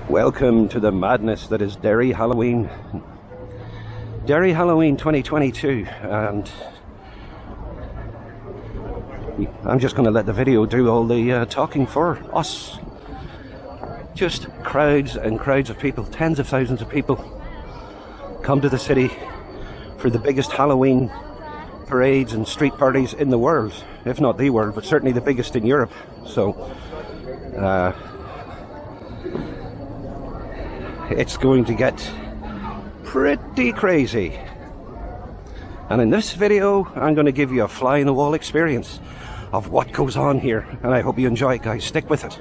Welcome to the madness that is Derry Halloween. Derry Halloween 2022, and I'm just going to let the video do all the talking for us. Just crowds and crowds of people, tens of thousands of people come to the city for the biggest Halloween parades and street parties in the world, if not the world, but certainly the biggest in Europe. So it's going to get pretty crazy. And in this video, I'm going to give you a fly-in-the-wall experience of what goes on here. And I hope you enjoy it, guys. Stick with it.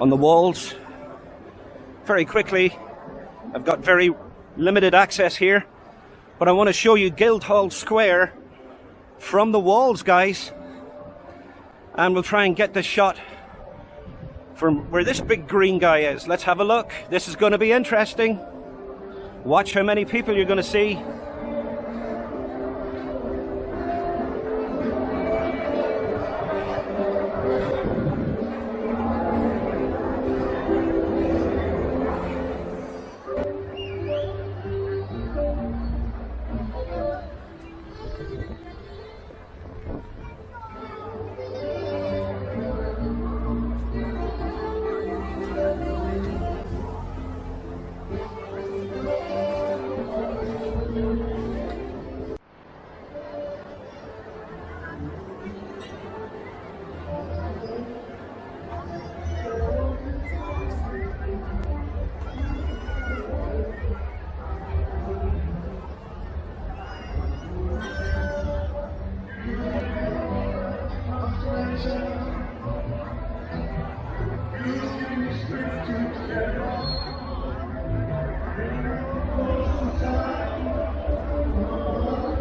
On the walls, very quickly, I've got very limited access here, but I want to show you Guildhall Square from the walls, guys, and we'll try and get the shot from where this big green guy is. Let's have a look. This is going to be interesting. Watch how many people you're going to see.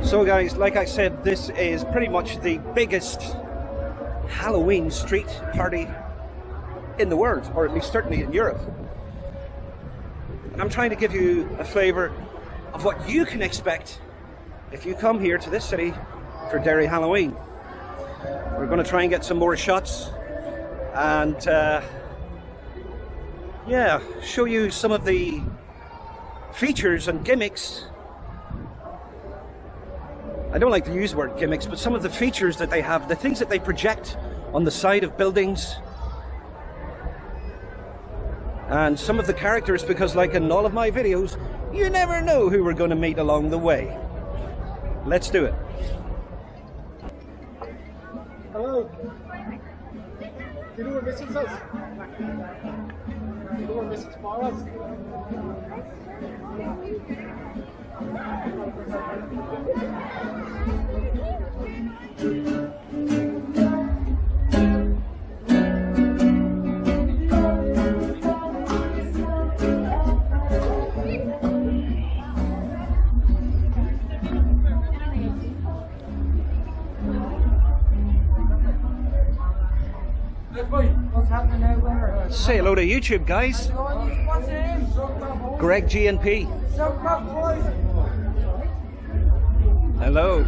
So guys, like I said, this is pretty much the biggest Halloween street party in the world, or at least certainly in Europe. And I'm trying to give you a flavour of what you can expect if you come here to this city for Derry Halloween. We're going to try and get some more shots and yeah, show you some of the features and gimmicks. I don't like to use the word gimmicks, but some of the features that they have, the things that they project on the side of buildings, and some of the characters, because like in all of my videos, you never know who we're going to meet along the way. Let's do it. Hello. Do you know where Mrs. is? Do you know where Mrs. Bar is? What's happening now, winner? Say hello to YouTube, guys. What's your name? Greg G&P. Boys. Hello.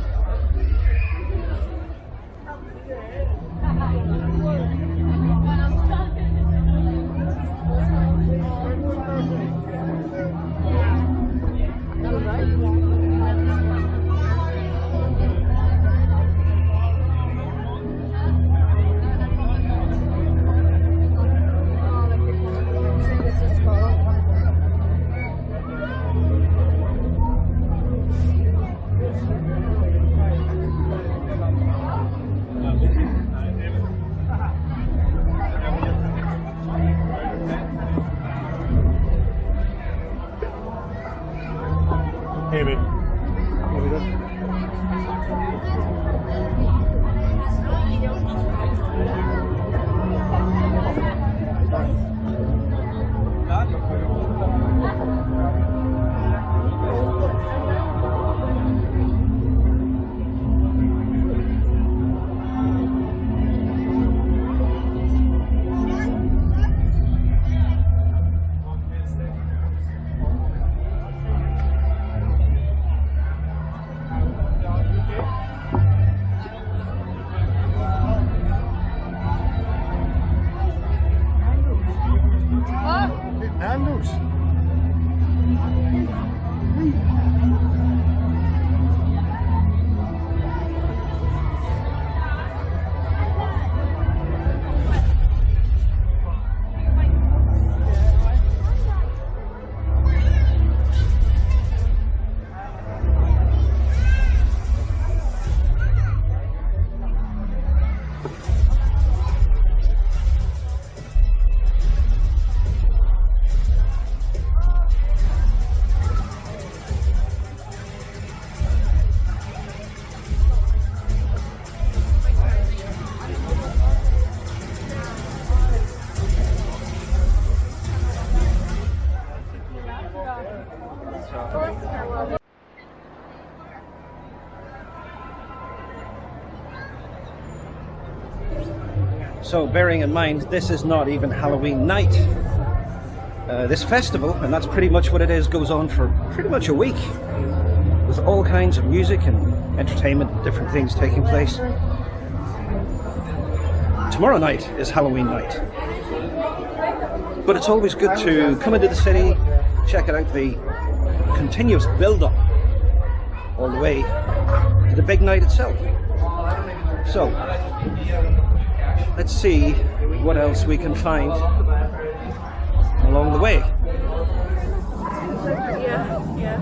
Hey, mate. Nando's. So bearing in mind, this is not even Halloween night. This festival, and that's pretty much what it is, goes on for pretty much a week, with all kinds of music and entertainment, different things taking place. Tomorrow night is Halloween night. But it's always good to come into the city, check it out, the continuous build-up all the way to the big night itself. So, let's see what else we can find along the way. Yeah.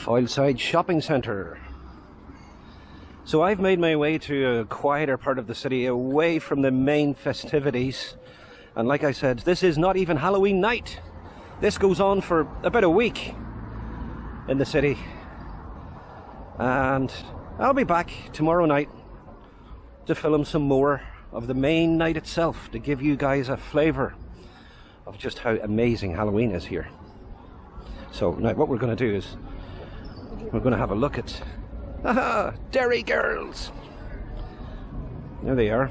Foyleside Shopping Centre. So I've made my way to a quieter part of the city, away from the main festivities. And like I said, this is not even Halloween night. This goes on for about a week in the city. And I'll be back tomorrow night to film some more of the main night itself, to give you guys a flavour of just how amazing Halloween is here. So now what we're going to do is we're going to have a look at Derry girls. There they are.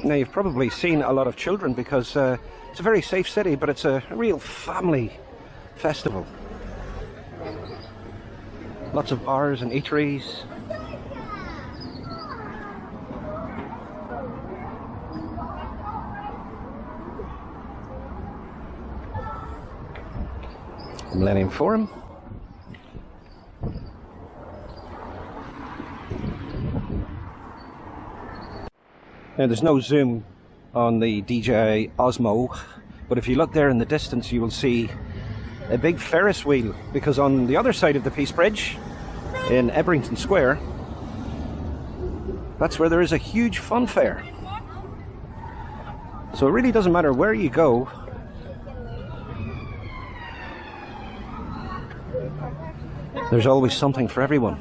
Now you've probably seen a lot of children because it's a very safe city, but it's a real family festival. Lots of bars and eateries. Millennium Forum. Now there's no zoom on the DJI Osmo, but if you look there in the distance you will see a big Ferris wheel, because on the other side of the Peace Bridge in Ebrington Square, that's where there is a huge fun fair. So it really doesn't matter where you go, there's always something for everyone.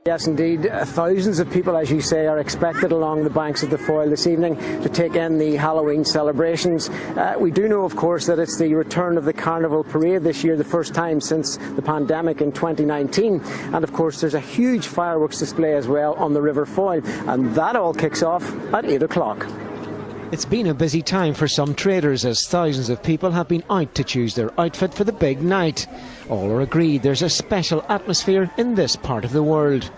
Yes, indeed. Thousands of people, as you say, are expected along the banks of the Foyle this evening to take in the Halloween celebrations. We do know, of course, that it's the return of the Carnival Parade this year, the first time since the pandemic in 2019. And, of course, there's a huge fireworks display as well on the River Foyle. And that all kicks off at 8 o'clock. It's been a busy time for some traders as thousands of people have been out to choose their outfit for the big night. All are agreed there's a special atmosphere in this part of the world.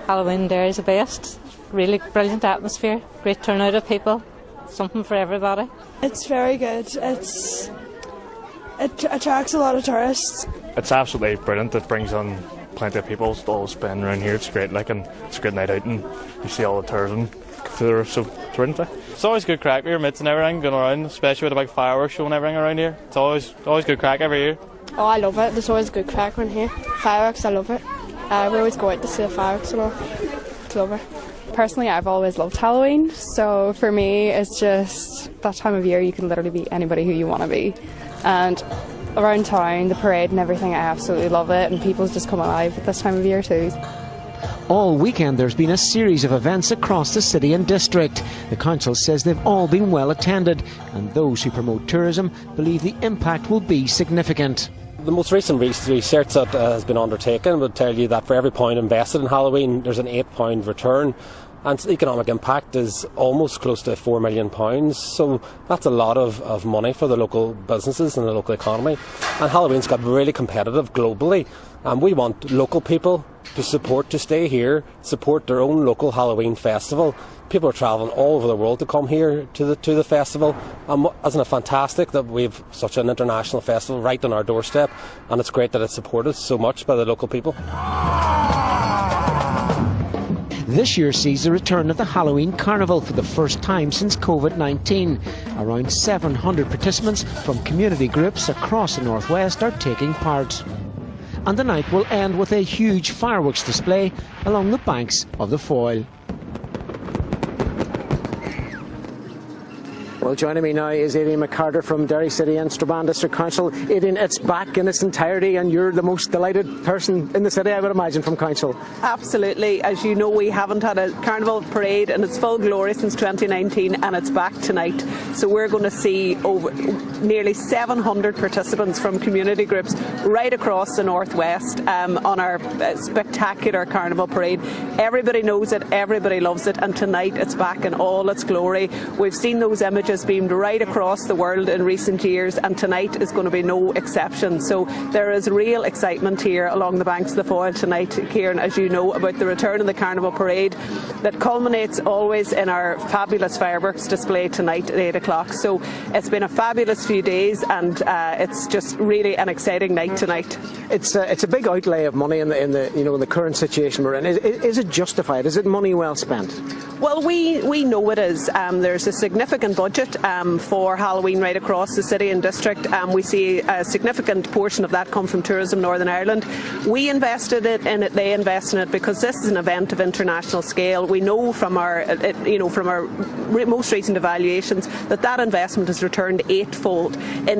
Halloween Derry is the best. Really brilliant atmosphere, great turnout of people, something for everybody. It's very good. It attracts a lot of tourists. It's absolutely brilliant. It brings on plenty of people all spending around here. It's great, and it's a good night out, and you see all the tourism through the roof, so it's brilliant. It's always good crack with your mates and everything going around, especially with the big fireworks show and everything around here. It's always good crack every year. Oh, I love it. There's always good crack around here. Fireworks, I love it. We always go out to see the fireworks and all. It's lovely. Personally, I've always loved Halloween, so for me it's just that time of year you can literally be anybody who you want to be. And around town, the parade and everything, I absolutely love it, and people just come alive at this time of year too. All weekend there's been a series of events across the city and district. The council says they've all been well attended, and those who promote tourism believe the impact will be significant. The most recent research that has been undertaken would tell you that for every pound invested in Halloween there's an £8 return, and its economic impact is almost close to £4 million. So that's a lot of money for the local businesses and the local economy. And Halloween's got really competitive globally, and we want local people to stay here, support their own local Halloween festival, People are travelling all over the world to come here to the festival. Isn't it fantastic that we've such an international festival right on our doorstep, and it's great that it's supported so much by the local people. This year sees the return of the Halloween Carnival for the first time since COVID-19. Around 700 participants from community groups across the northwest are taking part. And the night will end with a huge fireworks display along the banks of the Foyle. Well, joining me now is Aidan McCarter from Derry City and Strabane District Council. Aidan, it's back in its entirety, and you're the most delighted person in the city, I would imagine, from Council. Absolutely. As you know, we haven't had a carnival parade in its full glory since 2019, and it's back tonight. So we're going to see over nearly 700 participants from community groups right across the northwest on our spectacular carnival parade. Everybody knows it, everybody loves it, and tonight it's back in all its glory. We've seen those images beamed right across the world in recent years, and tonight is going to be no exception. So there is real excitement here along the banks of the Foyle tonight, Kieran, as you know, about the return of the carnival parade that culminates always in our fabulous fireworks display tonight at 8 o'clock. So it's been a fabulous few days, and it's just really an exciting night tonight. It's a big outlay of money in the current situation we're in. Is it justified? Is it money well spent? Well, we know it is. There's a significant budget for Halloween right across the city and district. We see a significant portion of that come from Tourism Northern Ireland. We invested in it, they invest in it, because this is an event of international scale. We know from our most recent evaluations that investment has returned eightfold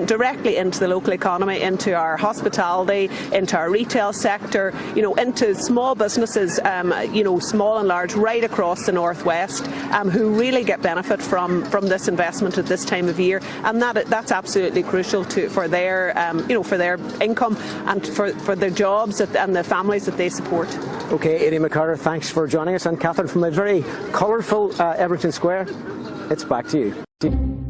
directly into the local economy, into our hospitality, into our retail sector, into small businesses, small and large, right across the northwest, who really get benefit from this investment at this time of year, and that's absolutely crucial for their income and for their jobs and the families that they support. Okay, Aidan McCarter, thanks for joining us, and Catherine, from a very colourful Everton Square, it's back to you.